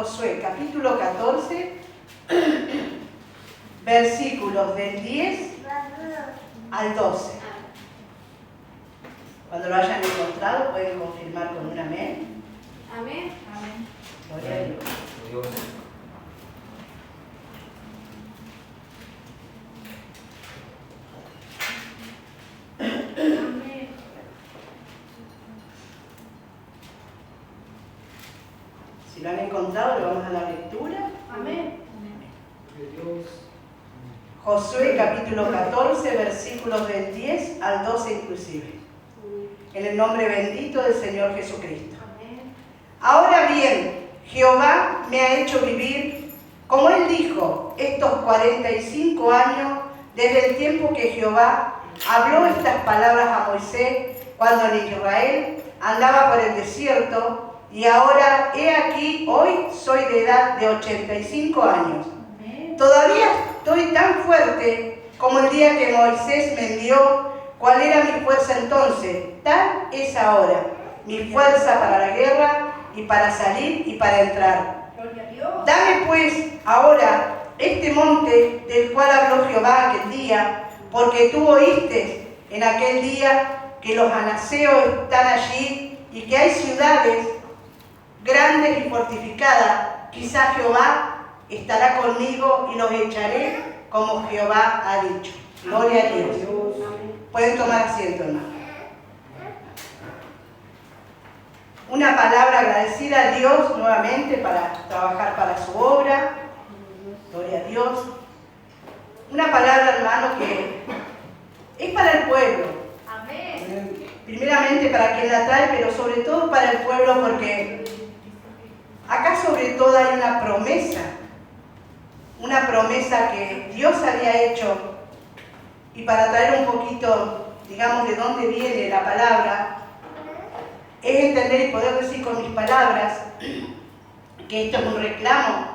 Josué, capítulo 14, versículos del 10 al 12. Cuando lo hayan encontrado, pueden confirmar con un amén. Amén. Amén. Gloria a Dios. Amén. Si lo han encontrado, le vamos a dar lectura. Amén. Josué, capítulo 14, versículos del 10 al 12 inclusive. En el nombre bendito del Señor Jesucristo. Amén. Ahora bien, Jehová me ha hecho vivir, como Él dijo, estos 45 años desde el tiempo que Jehová habló estas palabras a Moisés cuando en Israel andaba por el desierto, y ahora he aquí, hoy soy de edad de 85 años. Amén. Todavía estoy tan fuerte como el día que Moisés me envió. ¿Cuál era mi fuerza entonces? Tal es ahora mi fuerza para la guerra y para salir y para entrar. Gloria a Dios. Dame pues ahora este monte del cual habló Jehová aquel día, porque tú oíste en aquel día que los anaseos están allí y que hay ciudades grandes y fortificadas. Quizá Jehová estará conmigo y los echaré como Jehová ha dicho. Gloria a Dios. Pueden tomar asiento, hermano. Una palabra agradecida a Dios nuevamente para trabajar para su obra. Gloria a Dios. Una palabra, hermano, que es para el pueblo. Amén. Primeramente para quien la trae, pero sobre todo para el pueblo, porque acá sobre todo hay una promesa que Dios había hecho. Y para traer un poquito, digamos, de dónde viene la palabra, es entender y poder decir con mis palabras que esto es un reclamo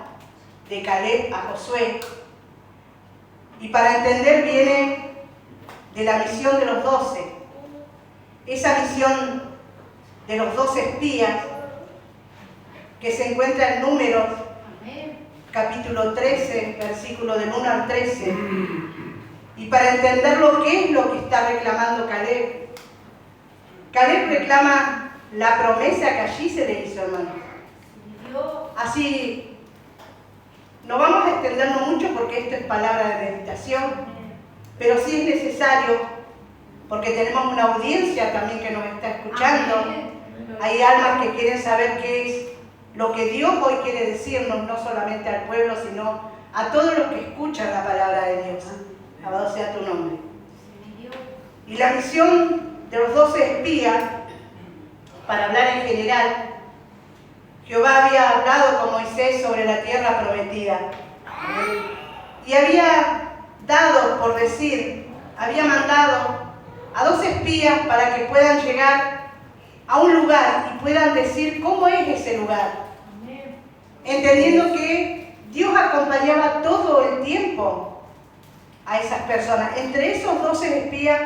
de Caleb a Josué. Y para entender viene de la misión de los 12. Esa misión de los 12 espías que se encuentra en Números, Amén. capítulo 13, versículo del 1 al 13. Y para entender lo que es lo que está reclamando Caleb. Caleb reclama la promesa que allí se le hizo, hermano. Dios. Así, no vamos a extendernos mucho porque esto es palabra de meditación, pero sí es necesario, porque tenemos una audiencia también que nos está escuchando. Amén. Hay almas que quieren saber qué es lo que Dios hoy quiere decirnos, no solamente al pueblo, sino a todos los que escuchan la palabra de Dios. Alabado sea tu nombre. Y la misión de los 12 espías, para hablar en general, Jehová había hablado con Moisés sobre la tierra prometida. Y había dado, por decir, había mandado a 12 espías para que puedan llegar a un lugar y puedan decir cómo es ese lugar. Amén. Entendiendo que Dios acompañaba todo el tiempo a esas personas. Entre esos 12 espías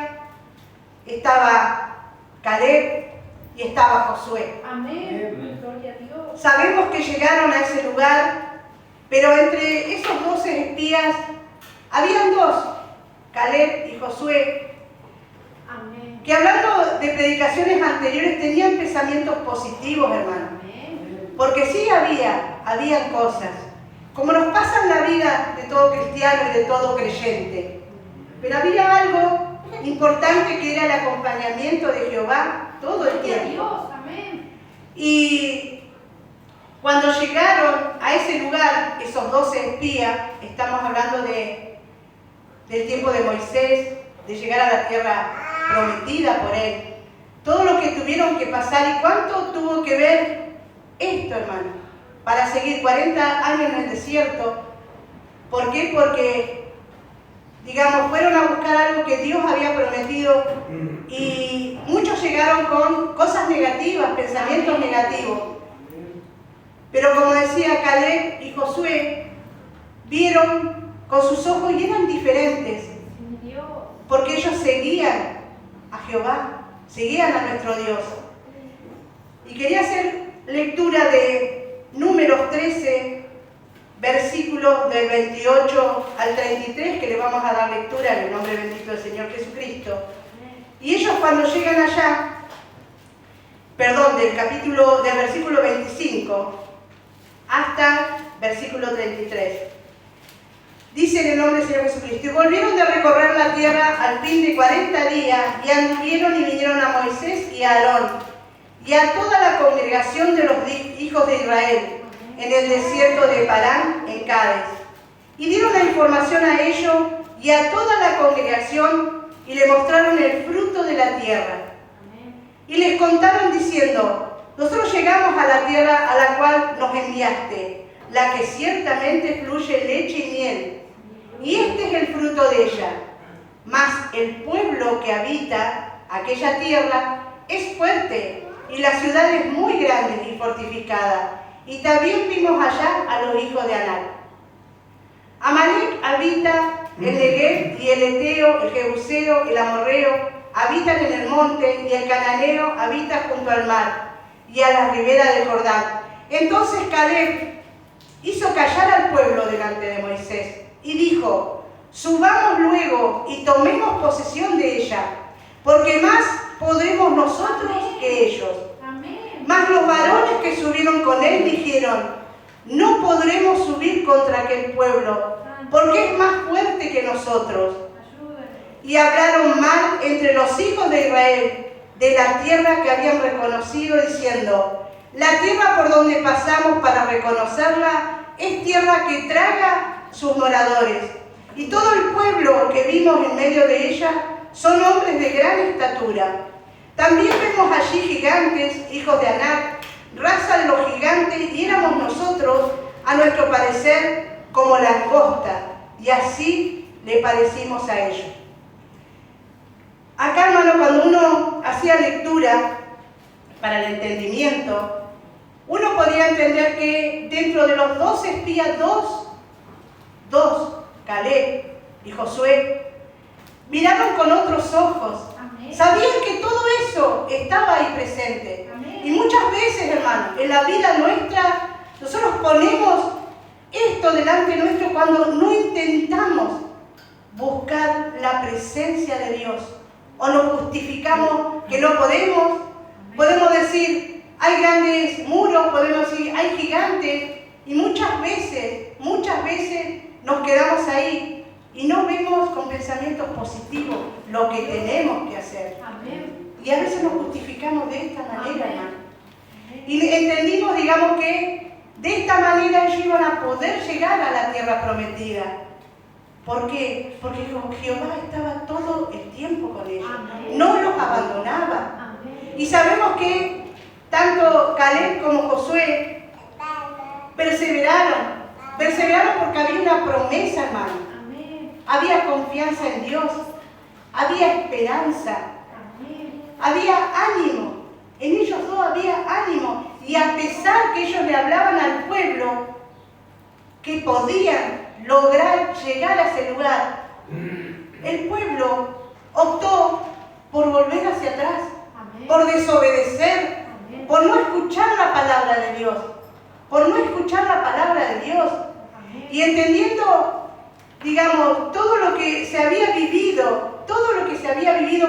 estaba Caleb y estaba Josué. Amén. Gloria a Dios. Sabemos que llegaron a ese lugar, pero entre esos 12 espías habían dos, Caleb y Josué, Amén. que hablando de predicaciones anteriores tenían pensamientos positivos, hermano. Amén. Porque sí habían cosas, como nos pasa en la vida de todo cristiano y de todo creyente. Pero había algo importante que era el acompañamiento de Jehová todo el Gloria a tiempo. Dios. Amén. Y cuando llegaron a ese lugar, esos 12 espías, estamos hablando del tiempo de Moisés, de llegar a la tierra prometida por él, todo lo que tuvieron que pasar y cuánto tuvo que ver esto, hermano, para seguir 40 años en el desierto. ¿Por qué? Porque, digamos, fueron a buscar algo que Dios había prometido y muchos llegaron con cosas negativas, pensamientos negativos. Pero como decía Caleb y Josué, vieron con sus ojos y eran diferentes, Dios. porque ellos seguían a Jehová, seguían a nuestro Dios. Y quería hacer lectura de Números 13, versículos del 28 al 33, que le vamos a dar lectura en el nombre bendito del Señor Jesucristo. Y ellos cuando llegan allá, del versículo 25 hasta versículo 33. Dice en el nombre del Señor Jesucristo: y volvieron de recorrer la tierra al fin de 40 días, y anduvieron y vinieron a Moisés y a Aarón, y a toda la congregación de los hijos de Israel, en el desierto de Parán, en Cádiz. Y dieron la información a ellos y a toda la congregación, y le mostraron el fruto de la tierra. Y les contaron diciendo: nosotros llegamos a la tierra a la cual nos enviaste, la que ciertamente fluye leche y miel, y este es el fruto de ella. Mas el pueblo que habita aquella tierra es fuerte, y la ciudad es muy grande y fortificada. Y también vimos allá a los hijos de Anak. Amalek habita el Negev, y el Eteo, el Jebuseo, el Amorreo habitan en el monte, y el Cananeo habita junto al mar y a la ribera del Jordán. Entonces Caleb hizo callar al pueblo delante de Moisés y dijo: subamos luego y tomemos posesión de ella, porque más podremos nosotros que ellos. Mas los varones que subieron con él dijeron: no podremos subir contra aquel pueblo, porque es más fuerte que nosotros. Y hablaron mal entre los hijos de Israel de la tierra que habían reconocido, diciendo: la tierra por donde pasamos para reconocerla es tierra que traga sus moradores. Y todo el pueblo que vimos en medio de ella son hombres de gran estatura. También vemos allí gigantes, hijos de Anak, raza de los gigantes, y éramos nosotros, a nuestro parecer, como langosta, y así le parecimos a ellos. Acá, hermano, cuando uno hacía lectura para el entendimiento, uno podía entender que dentro de los 12 espías, dos, Caleb y Josué, miraron con otros ojos. Amén. Sabían que todo eso estaba ahí presente. Amén. Y muchas veces, hermano, en la vida nuestra, nosotros ponemos esto delante nuestro cuando no intentamos buscar la presencia de Dios. O nos justificamos que no podemos. Podemos decir: hay grandes muros, podemos decir: hay gigantes. Y muchas veces nos quedamos ahí y no vemos con pensamientos positivos lo que tenemos que hacer. Amén. Y a veces nos justificamos de esta manera, hermano. Y entendimos, digamos, que de esta manera ellos iban a poder llegar a la tierra prometida. ¿Por qué? Porque Jehová estaba todo el tiempo con ellos. Amén. No los abandonaba. Amén. Y sabemos que tanto Caleb como Josué perseveraron porque había una promesa, hermano. Amén. Había confianza en Dios, había esperanza, amén, había ánimo. En ellos dos había ánimo. Y a pesar que ellos le hablaban al pueblo que podían lograr llegar a ese lugar, el pueblo optó por volver hacia atrás, amén, por desobedecer, amén, por no escuchar la palabra de Dios, amén, y entendiendo, digamos, todo lo que se había vivido,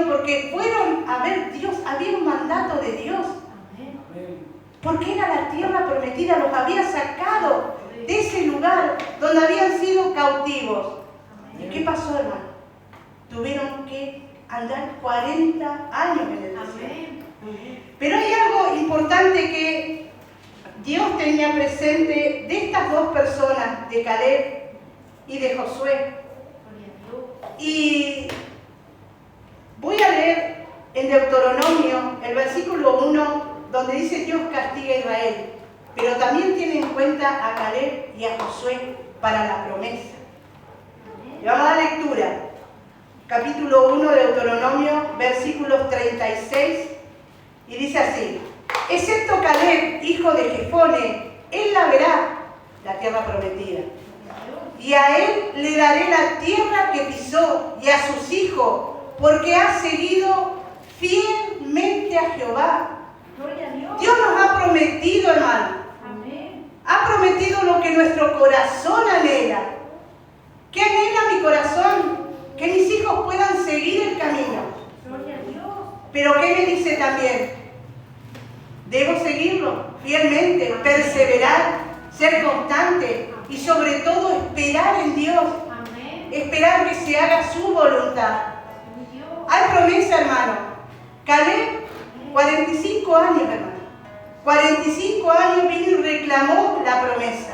porque fueron a ver Dios, había un mandato de Dios, amén, porque era la tierra prometida, los había sacado de ese lugar donde habían sido cautivos. Amén. ¿Y qué pasó, hermano? Tuvieron que andar 40 años en el desierto. Pero hay algo importante que Dios tenía presente de estas dos personas, de Caleb y de Josué. Y voy a leer en Deuteronomio el versículo 1, donde dice: Dios castiga a Israel, pero también tiene en cuenta a Caleb y a Josué para la promesa. Le vamos a dar lectura. Capítulo 1 de Deuteronomio, versículos 36, y dice así: excepto Caleb, hijo de Jefone, él la verá, la tierra prometida. Y a él le daré la tierra que pisó, y a sus hijos, porque ha seguido fielmente a Jehová. Dios nos ha prometido, hermano. Amén. que nuestro corazón anhela. ¿Qué anhela mi corazón? Que mis hijos puedan seguir el camino. Gloria a Dios. Pero ¿qué me dice también? Debo seguirlo fielmente, perseverar, ser constante y sobre todo esperar en Dios. Amén. Esperar que se haga su voluntad. Dios. Hay promesa, hermano. Caleb, 45 años, hermano. 45 años vino y reclamó la promesa.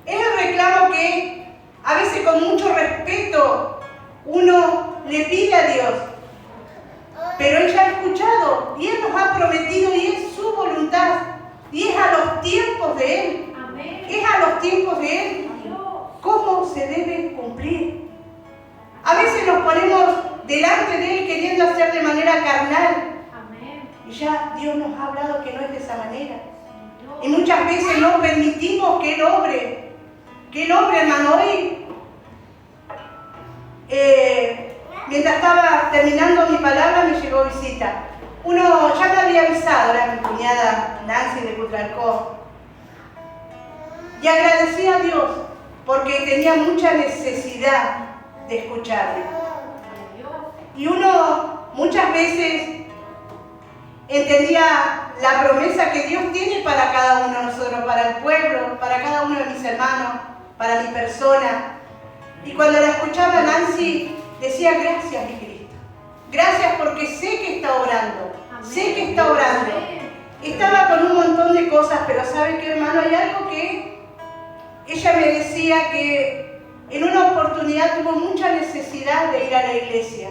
Es el reclamo que a veces con mucho respeto uno le pide a Dios. Pero Él ya ha escuchado y Él nos ha prometido y es su voluntad. Y es a los tiempos de Él. Amén. Es a los tiempos de Él. Dios. ¿Cómo se debe cumplir? A veces nos ponemos delante de Él queriendo hacer de manera carnal. Amén. Y ya Dios nos ha hablado que no es de esa manera. Dios. Y muchas veces no permitimos que Él obre. Que Él obre, hermano. Hoy, mientras estaba terminando mi palabra, me llegó visita. Uno ya me había avisado, era mi cuñada Nancy de Cutralcó. Y agradecí a Dios porque tenía mucha necesidad de escucharle. Dios. Y uno muchas veces entendía la promesa que Dios tiene para cada uno de nosotros, para el pueblo, para cada uno de mis hermanos, para mi persona. Y cuando la escuchaba Nancy, decía gracias, mi Cristo. Gracias porque sé que está orando. Amén. Sé que está orando. Amén. Estaba con un montón de cosas, pero ¿sabe qué, hermano? Hay algo que ella me decía que en una oportunidad tuvo mucha necesidad de ir a la iglesia.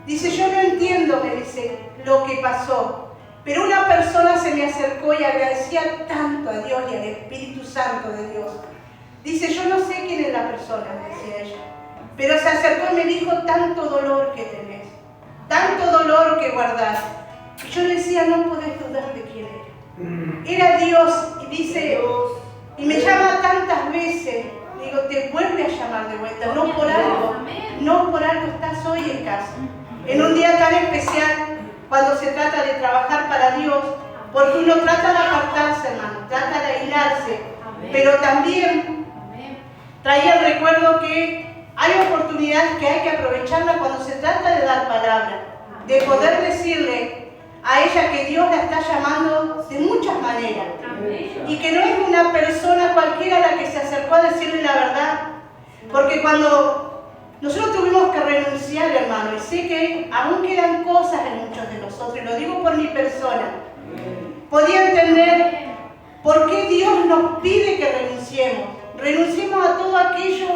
Dice, yo no entiendo, me dice, lo que pasó, pero una persona se me acercó y agradecía tanto a Dios y al Espíritu Santo de Dios. Dice, yo no sé quién es la persona, me decía ella, pero se acercó y me dijo, tanto dolor que tenés, tanto dolor que guardás. Y yo le decía, no podés dudar de quién era. Era Dios, y dice, y me llama tantas veces, digo, te vuelve a llamar de vuelta, no por algo, no por algo estás hoy en casa. En un día tan especial, cuando se trata de trabajar para Dios, porque uno trata de apartarse, hermano, trata de aislarse, pero también traía el recuerdo que hay oportunidades que hay que aprovecharlas cuando se trata de dar palabra, de poder decirle a ella que Dios la está llamando de muchas maneras y que no es una persona cualquiera la que se acercó a decirle la verdad, porque cuando nosotros tuvimos que renunciar, hermano, y sé que aún quedan cosas en muchos de nosotros, y lo digo por mi persona, podía entender por qué Dios nos pide que renunciemos a todo aquello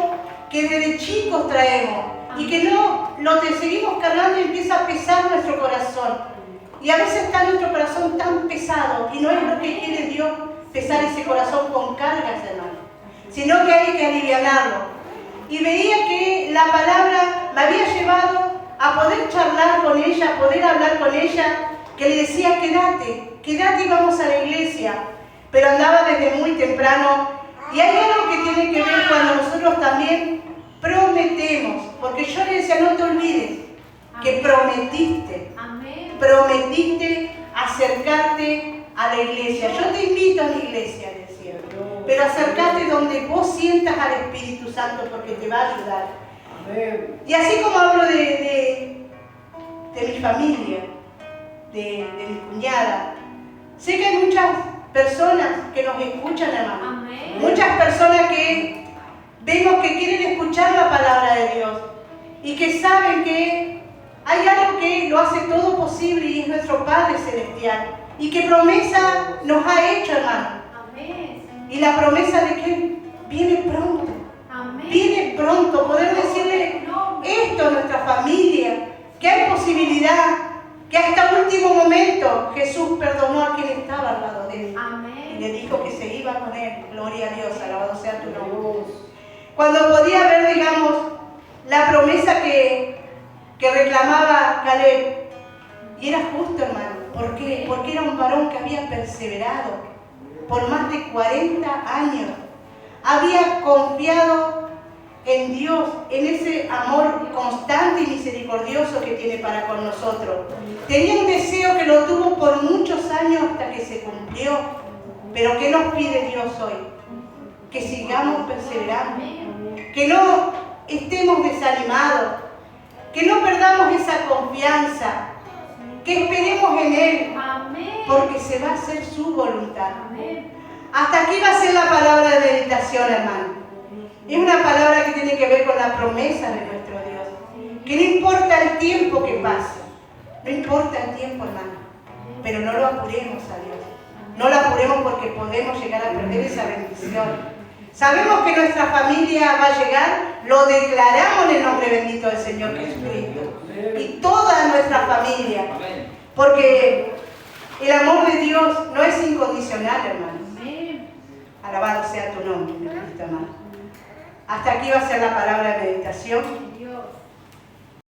que desde chicos traemos y que no lo seguimos cargando y empieza a pesar nuestro corazón. Y a veces está nuestro corazón tan pesado y no es lo que quiere Dios, pesar ese corazón con cargas, hermano, sino que hay que alivianarlo. Y veía que la palabra me había llevado a poder charlar con ella, a poder hablar con ella, que le decía, quédate y vamos a la iglesia. Pero andaba desde muy temprano. Y hay algo que tiene que ver cuando nosotros también prometemos, porque yo le decía, no te olvides que prometiste acercarte a la iglesia. Yo te invito a la iglesia, decía, pero acercate donde vos sientas al Espíritu Santo porque te va a ayudar. Y así como hablo de mi familia, de mi cuñada, sé que hay muchas personas que nos escuchan, hermano. Muchas personas que vemos que quieren escuchar la palabra de Dios y que saben que hay algo que lo hace todo posible y es nuestro Padre Celestial. Y que promesa nos ha hecho, hermano. Y la promesa de que viene pronto. Viene pronto. Poder decirle esto a nuestra familia. Que hay posibilidad. Que hasta el último momento Jesús perdonó a quien estaba al lado de él. Y le dijo que se iba con él. Gloria a Dios. Alabado sea tu nombre. Cuando podía ver, digamos, la promesa que reclamaba Caleb. Y era justo, hermano. ¿Por qué? Porque era un varón que había perseverado por más de 40 años. Había confiado en Dios, en ese amor constante y misericordioso que tiene para con nosotros. Tenía un deseo que lo tuvo por muchos años hasta que se cumplió. Pero ¿qué nos pide Dios hoy? que sigamos perseverando, Amén. que no estemos desanimados, que no perdamos esa confianza, que esperemos en Él, Amén. porque se va a hacer su voluntad. Amén. Hasta aquí va a ser la palabra de meditación, hermano. Es una palabra que tiene que ver con la promesa de nuestro Dios. Que no importa el tiempo que pase, no importa el tiempo, hermano, pero no lo apuremos a Dios. No lo apuremos porque podemos llegar a perder esa bendición. Sabemos que nuestra familia va a llegar, lo declaramos en el nombre bendito del Señor Jesucristo. Y toda nuestra familia, porque el amor de Dios no es incondicional, hermano. Amén. Alabado sea tu nombre, mi Cristo amado. Hasta aquí va a ser la palabra de meditación.